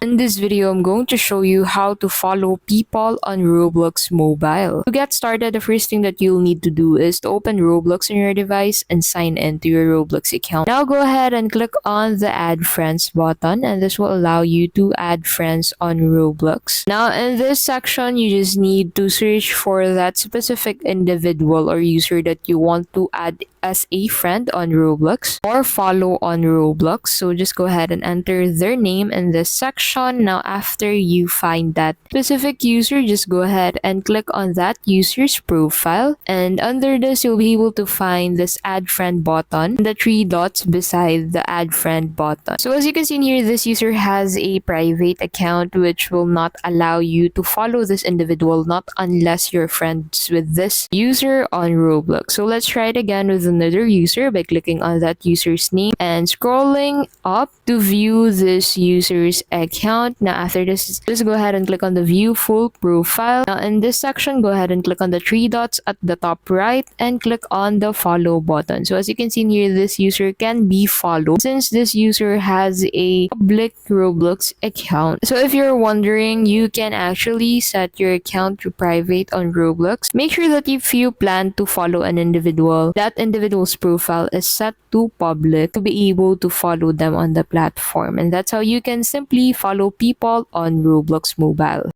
In this video, I'm going to show you how to follow people on Roblox mobile. To get started, the first thing that you'll need to do is to open Roblox on your device and sign in to your Roblox account. Now go ahead and click on the Add Friends button, and this will allow you to add friends on Roblox. Now in this section, you just need to search for that specific individual or user that you want to add as a friend on Roblox or follow on Roblox. So just go ahead and enter their name in this section. Now after you find that specific user, just go ahead and click on that user's profile, and under this you'll be able to find this add friend button, the three dots beside the add friend button. So as you can see here, this user has a private account which will not allow you to follow this individual, not unless you're friends with this user on Roblox. So let's try it again with another user by clicking on that user's name and scrolling up to view this user's account. Now after this, just go ahead and click on the view full profile. Now in this section, go ahead and click on the three dots at the top right and click on the follow button. So as you can see here, this user can be followed since this user has a public Roblox account. So if you're wondering, you can actually set your account to private on Roblox. Make sure that if you plan to follow an individual, that individual's profile is set to public to be able to follow them on the platform. And that's how you can simply follow people on Roblox mobile.